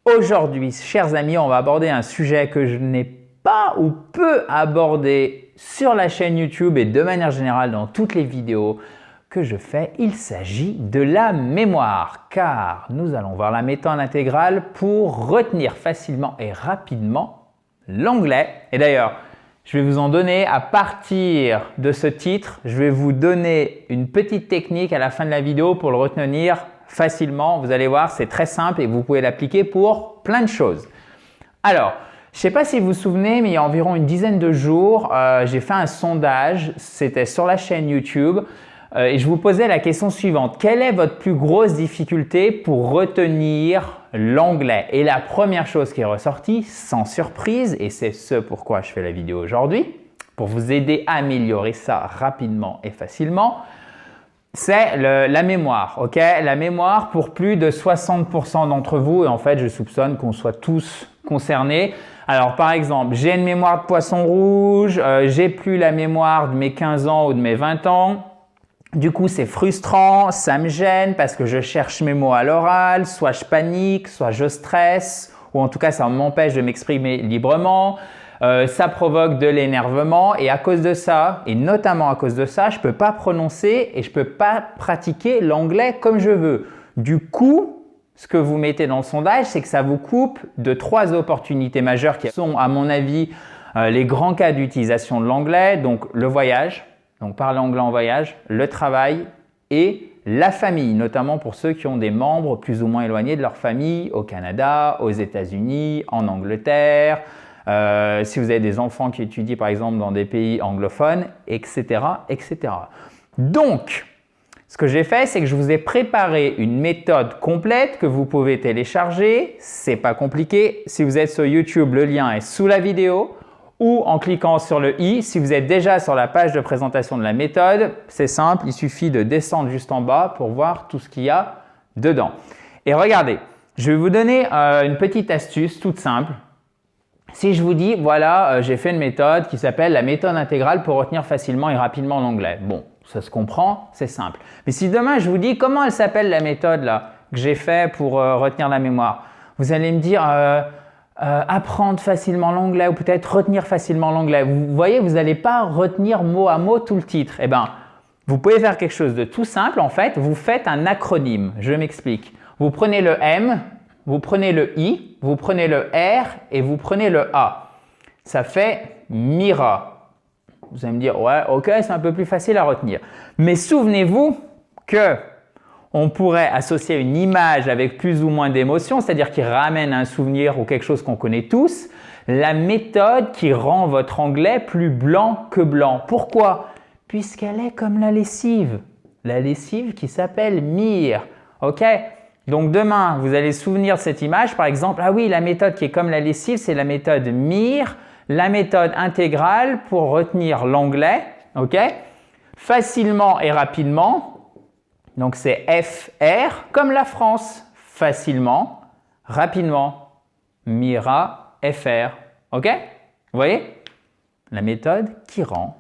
Aujourd'hui, chers amis, on va aborder un sujet que je n'ai pas ou peu abordé sur la chaîne YouTube et de manière générale dans toutes les vidéos que je fais. Il s'agit de la mémoire, car nous allons voir la méthode intégrale pour retenir facilement et rapidement l'anglais. Et d'ailleurs, je vais vous en donner à partir de ce titre. Je vais vous donner une petite technique à la fin de la vidéo pour le retenir facilement. Vous allez voir, c'est très simple et vous pouvez l'appliquer pour plein de choses. Alors, je ne sais pas si vous vous souvenez, mais il y a environ une dizaine de jours, j'ai fait un sondage. C'était sur la chaîne YouTube et je vous posais la question suivante. Quelle est votre plus grosse difficulté pour retenir l'anglais? Et la première chose qui est ressortie, sans surprise, et c'est ce pourquoi je fais la vidéo aujourd'hui, pour vous aider à améliorer ça rapidement et facilement, c'est la mémoire, ok? La mémoire pour plus de 60% d'entre vous, et en fait, je soupçonne qu'on soit tous concernés. Alors, par exemple, j'ai une mémoire de poisson rouge, j'ai plus la mémoire de mes 15 ans ou de mes 20 ans. Du coup, c'est frustrant, ça me gêne parce que je cherche mes mots à l'oral, soit je panique, soit je stresse, ou en tout cas, ça m'empêche de m'exprimer librement. Ça provoque de l'énervement et à cause de ça, et notamment à cause de ça, je ne peux pas prononcer et je ne peux pas pratiquer l'anglais comme je veux. Du coup, ce que vous mettez dans le sondage, c'est que ça vous coupe de 3 opportunités majeures qui sont, à mon avis, les grands cas d'utilisation de l'anglais. Donc, le voyage, donc parler anglais en voyage, le travail et la famille, notamment pour ceux qui ont des membres plus ou moins éloignés de leur famille au Canada, aux États-Unis, en Angleterre. Si vous avez des enfants qui étudient par exemple dans des pays anglophones, etc., etc. Donc, ce que j'ai fait, c'est que je vous ai préparé une méthode complète que vous pouvez télécharger. C'est pas compliqué. Si vous êtes sur YouTube, le lien est sous la vidéo ou en cliquant sur le i. Si vous êtes déjà sur la page de présentation de la méthode, c'est simple, il suffit de descendre juste en bas pour voir tout ce qu'il y a dedans. Et regardez, je vais vous donner une petite astuce toute simple. Si je vous dis, voilà, j'ai fait une méthode qui s'appelle la méthode intégrale pour retenir facilement et rapidement l'anglais. Bon, ça se comprend, c'est simple. Mais si demain je vous dis comment elle s'appelle la méthode là que j'ai fait pour retenir la mémoire, vous allez me dire apprendre facilement l'anglais ou peut-être retenir facilement l'anglais. Vous voyez, vous n'allez pas retenir mot à mot tout le titre. Eh bien, vous pouvez faire quelque chose de tout simple. En fait, vous faites un acronyme. Je m'explique. Vous prenez le M, vous prenez le I, vous prenez le R et vous prenez le A. Ça fait MIRA. Vous allez me dire, ouais, ok, c'est un peu plus facile à retenir. Mais souvenez-vous que on pourrait associer une image avec plus ou moins d'émotion, c'est-à-dire qui ramène un souvenir ou quelque chose qu'on connaît tous, la méthode qui rend votre anglais plus blanc que blanc. Pourquoi? Puisqu'elle est comme la lessive qui s'appelle MIR. Ok? Donc demain, vous allez souvenir de cette image, par exemple, ah oui, la méthode qui est comme la lessive, c'est la méthode MIR, la méthode intégrale pour retenir l'anglais, ok? Facilement et rapidement, donc c'est FR, comme la France, facilement, rapidement, MIRA, FR, ok? Vous voyez? La méthode qui rend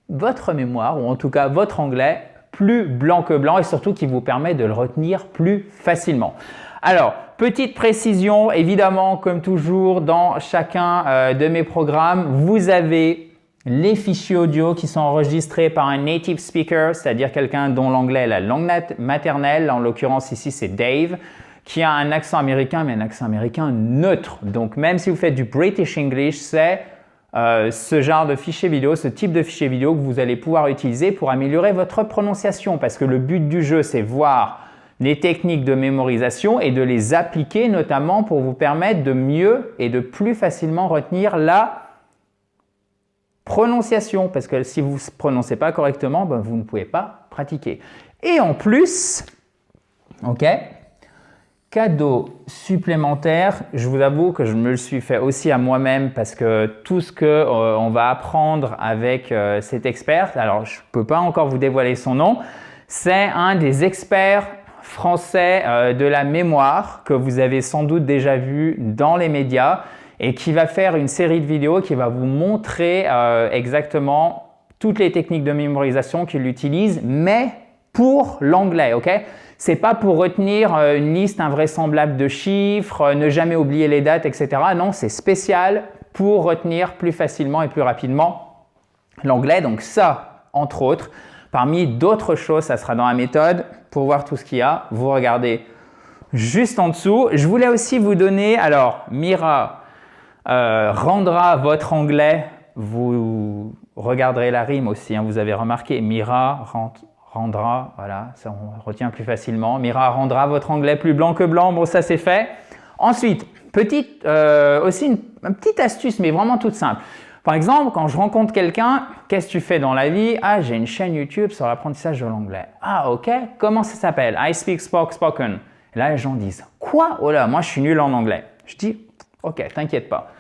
votre mémoire, ou en tout cas votre anglais, plus blanc que blanc et surtout qui vous permet de le retenir plus facilement. Alors, petite précision, évidemment, comme toujours dans chacun de mes programmes, vous avez les fichiers audio qui sont enregistrés par un native speaker, c'est-à-dire quelqu'un dont l'anglais est la langue maternelle. En l'occurrence, ici, c'est Dave, qui a un accent américain, mais un accent américain neutre. Donc, même si vous faites du British English, c'est ce genre de fichier vidéo, ce type de fichier vidéo que vous allez pouvoir utiliser pour améliorer votre prononciation parce que le but du jeu, c'est voir les techniques de mémorisation et de les appliquer notamment pour vous permettre de mieux et de plus facilement retenir la prononciation parce que si vous ne prononcez pas correctement, ben, vous ne pouvez pas pratiquer. Et en plus, ok, cadeau supplémentaire, je vous avoue que je me le suis fait aussi à moi-même parce que tout ce qu'on va apprendre avec cet expert, alors je ne peux pas encore vous dévoiler son nom, c'est un des experts français de la mémoire que vous avez sans doute déjà vu dans les médias et qui va faire une série de vidéos qui va vous montrer exactement toutes les techniques de mémorisation qu'il utilise, mais pour l'anglais, ok? C'est pas pour retenir une liste invraisemblable de chiffres, ne jamais oublier les dates, etc. Non, c'est spécial pour retenir plus facilement et plus rapidement l'anglais. Donc ça, entre autres, parmi d'autres choses, ça sera dans la méthode. Pour voir tout ce qu'il y a, vous regardez juste en dessous. Je voulais aussi vous donner, alors Mira rendra votre anglais, vous regarderez la rime aussi, hein, vous avez remarqué, Mira rendra, voilà, ça on retient plus facilement. Mira rendra votre anglais plus blanc que blanc, bon ça c'est fait. Ensuite, aussi une petite astuce, mais vraiment toute simple. Par exemple, quand je rencontre quelqu'un, qu'est-ce que tu fais dans la vie? Ah, j'ai une chaîne YouTube sur l'apprentissage de l'anglais. Ah, ok, comment ça s'appelle? I speak, spoken. Et là, les gens disent, quoi? Oh là, moi je suis nul en anglais. Je dis, ok, t'inquiète pas.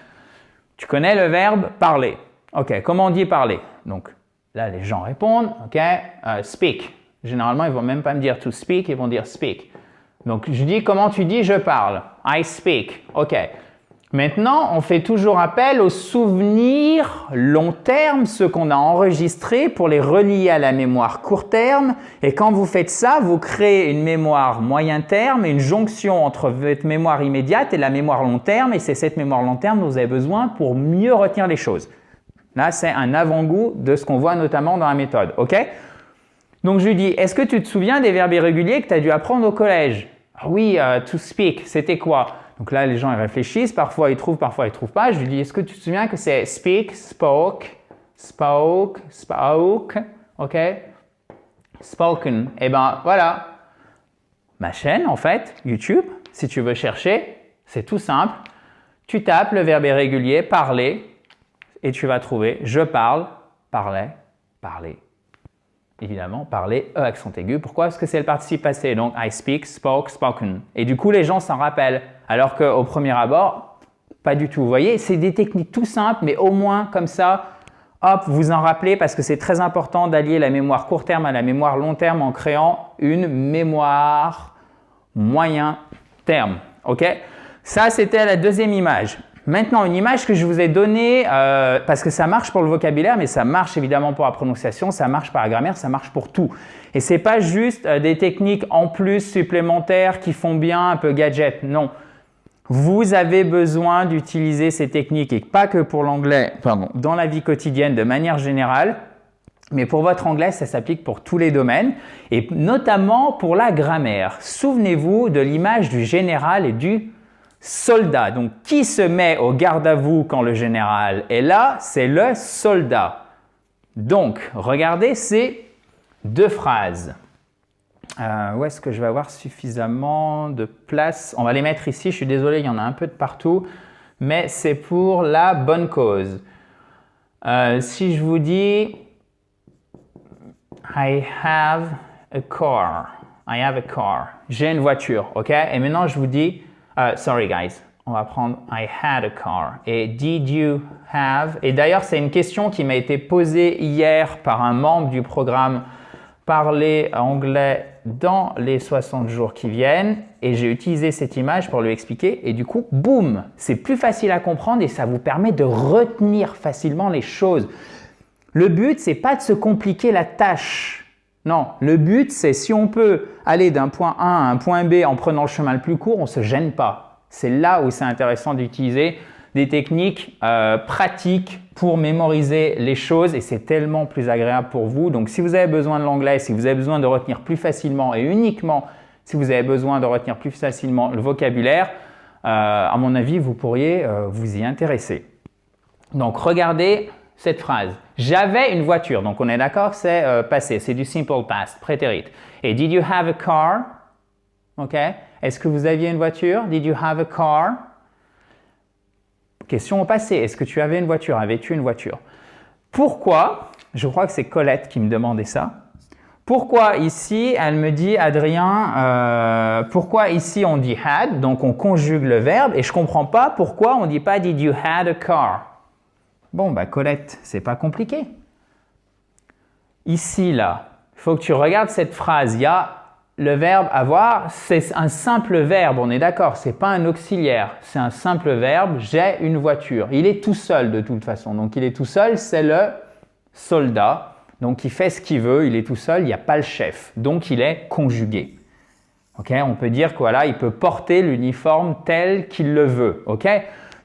Tu connais le verbe parler. Ok, comment on dit parler? Donc, là, les gens répondent, ok, speak. Généralement, ils vont même pas me dire to speak, ils vont dire speak. Donc, je dis, comment tu dis je parle? I speak. Ok. Maintenant, on fait toujours appel aux souvenirs long terme, ceux qu'on a enregistrés pour les relier à la mémoire court terme. Et quand vous faites ça, vous créez une mémoire moyen terme et une jonction entre votre mémoire immédiate et la mémoire long terme. Et c'est cette mémoire long terme dont vous avez besoin pour mieux retenir les choses. Là, c'est un avant-goût de ce qu'on voit notamment dans la méthode. Ok? Donc, je lui dis, est-ce que tu te souviens des verbes irréguliers que tu as dû apprendre au collège? Ah oui, to speak, c'était quoi? Donc là, les gens ils réfléchissent, parfois ils trouvent pas. Je lui dis, est-ce que tu te souviens que c'est speak, spoke, ok? Spoken. Et ben voilà, ma chaîne en fait, YouTube, si tu veux chercher, c'est tout simple. Tu tapes le verbe irrégulier, parler, et tu vas trouver je parle, parlais, parler. Évidemment, parler, accent aigu. Pourquoi? Parce que c'est le participe passé. Donc, I speak, spoke, spoken. Et du coup, les gens s'en rappellent. Alors qu'au premier abord, pas du tout. Vous voyez, c'est des techniques tout simples, mais au moins, comme ça, hop, vous en rappelez parce que c'est très important d'allier la mémoire court terme à la mémoire long terme en créant une mémoire moyen terme. OK? Ça, c'était la deuxième image. Maintenant, une image que je vous ai donnée, parce que ça marche pour le vocabulaire, mais ça marche évidemment pour la prononciation, ça marche pour la grammaire, ça marche pour tout. Et ce n'est pas juste des techniques en plus supplémentaires qui font bien un peu gadget, non. Vous avez besoin d'utiliser ces techniques, et pas que pour l'anglais, dans la vie quotidienne de manière générale, mais pour votre anglais, ça s'applique pour tous les domaines, et notamment pour la grammaire. Souvenez-vous de l'image du général et du soldat. Donc, qui se met au garde à vous quand le général est là? C'est le soldat. Donc, regardez ces deux phrases. Où est-ce que je vais avoir suffisamment de place? On va les mettre ici. Je suis désolé, il y en a un peu de partout, mais c'est pour la bonne cause. Si je vous dis I have a car. I have a car. J'ai une voiture, ok? Et maintenant, je vous dis sorry guys, on va prendre I had a car. Et did you have? Et d'ailleurs, c'est une question qui m'a été posée hier par un membre du programme Parler anglais dans les 60 jours qui viennent. Et j'ai utilisé cette image pour lui expliquer. Et du coup, boum, c'est plus facile à comprendre et ça vous permet de retenir facilement les choses. Le but, c'est pas de se compliquer la tâche. Non, le but, c'est si on peut aller d'un point A à un point B en prenant le chemin le plus court, on ne se gêne pas. C'est là où c'est intéressant d'utiliser des techniques pratiques pour mémoriser les choses et c'est tellement plus agréable pour vous. Donc, si vous avez besoin de l'anglais, si vous avez besoin de retenir plus facilement et uniquement si vous avez besoin de retenir plus facilement le vocabulaire, à mon avis, vous pourriez vous y intéresser. Donc, regardez cette phrase. J'avais une voiture. Donc, on est d'accord que c'est passé. C'est du simple past, prétérit. Et did you have a car? OK. Est-ce que vous aviez une voiture? Did you have a car? Question au passé. Est-ce que tu avais une voiture? Avais-tu une voiture? Pourquoi? Je crois que c'est Colette qui me demandait ça. Pourquoi ici, elle me dit, Adrien, pourquoi ici on dit had? Donc, on conjugue le verbe et je ne comprends pas pourquoi on ne dit pas did you had a car? Bon, bah Colette, c'est pas compliqué. Ici, là, il faut que tu regardes cette phrase. Il y a le verbe avoir, c'est un simple verbe, on est d'accord, c'est pas un auxiliaire, c'est un simple verbe, j'ai une voiture. Il est tout seul de toute façon, donc il est tout seul, c'est le soldat, donc il fait ce qu'il veut, il est tout seul, il n'y a pas le chef, donc il est conjugué. Ok, on peut dire que voilà, il peut porter l'uniforme tel qu'il le veut. Ok,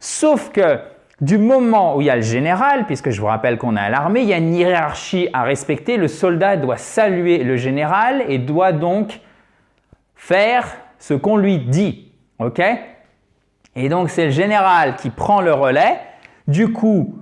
sauf que du moment où il y a le général, puisque je vous rappelle qu'on est à l'armée, il y a une hiérarchie à respecter. Le soldat doit saluer le général et doit donc faire ce qu'on lui dit. Ok, et donc c'est le général qui prend le relais. Du coup,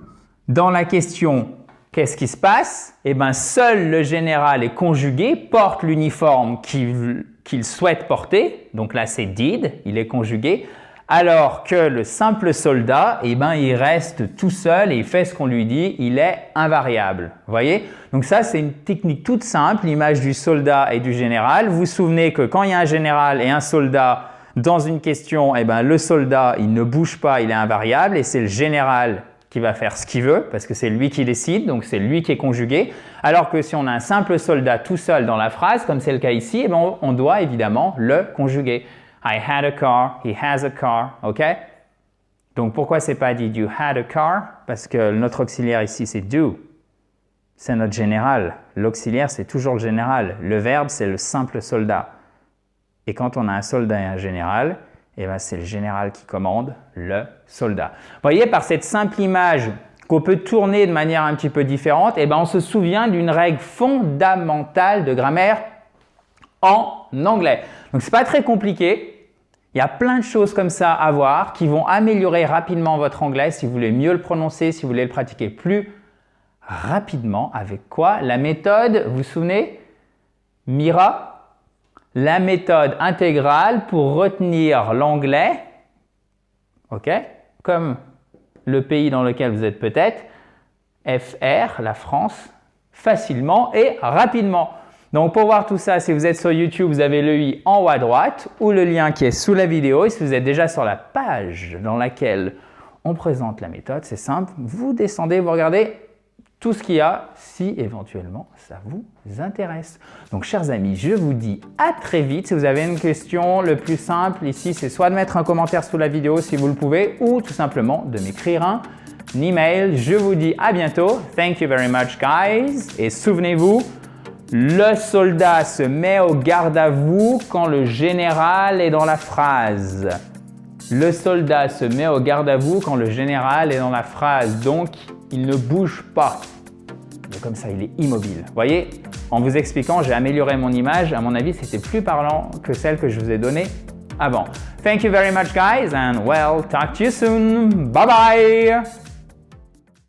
dans la question qu'est-ce qui se passe? Eh bien, seul le général est conjugué, porte l'uniforme qu'il souhaite porter. Donc là, c'est did, il est conjugué. Alors que le simple soldat, eh ben, il reste tout seul et il fait ce qu'on lui dit, il est invariable. Vous voyez? Donc ça, c'est une technique toute simple, l'image du soldat et du général. Vous vous souvenez que quand il y a un général et un soldat dans une question, eh ben, le soldat, il ne bouge pas, il est invariable et c'est le général qui va faire ce qu'il veut parce que c'est lui qui décide, donc c'est lui qui est conjugué. Alors que si on a un simple soldat tout seul dans la phrase, comme c'est le cas ici, eh ben, on doit évidemment le conjuguer. I had a car, he has a car, ok? Donc pourquoi c'est pas dit you had a car? Parce que notre auxiliaire ici c'est do, c'est notre général. L'auxiliaire c'est toujours le général, le verbe c'est le simple soldat. Et quand on a un soldat et un général, eh ben, c'est le général qui commande le soldat. Vous voyez, par cette simple image qu'on peut tourner de manière un petit peu différente, eh ben, on se souvient d'une règle fondamentale de grammaire en anglais. Donc, ce n'est pas très compliqué. Il y a plein de choses comme ça à voir qui vont améliorer rapidement votre anglais si vous voulez mieux le prononcer, si vous voulez le pratiquer plus rapidement. Avec quoi? La méthode, vous vous souvenez? MIRA. La méthode intégrale pour retenir l'anglais, ok, comme le pays dans lequel vous êtes peut-être, FR, la France, facilement et rapidement. Donc pour voir tout ça, si vous êtes sur YouTube, vous avez le i en haut à droite ou le lien qui est sous la vidéo. Et si vous êtes déjà sur la page dans laquelle on présente la méthode, c'est simple, vous descendez, vous regardez tout ce qu'il y a si éventuellement ça vous intéresse. Donc chers amis, je vous dis à très vite. Si vous avez une question, le plus simple ici, c'est soit de mettre un commentaire sous la vidéo si vous le pouvez ou tout simplement de m'écrire un email. Je vous dis à bientôt. Thank you very much guys. Et souvenez-vous, le soldat se met au garde à vous quand le général est dans la phrase. Le soldat se met au garde à vous quand le général est dans la phrase. Donc, il ne bouge pas. Comme ça, il est immobile. Vous voyez, en vous expliquant, j'ai amélioré mon image. À mon avis, c'était plus parlant que celle que je vous ai donnée avant. Thank you very much, guys, and well, talk to you soon. Bye bye!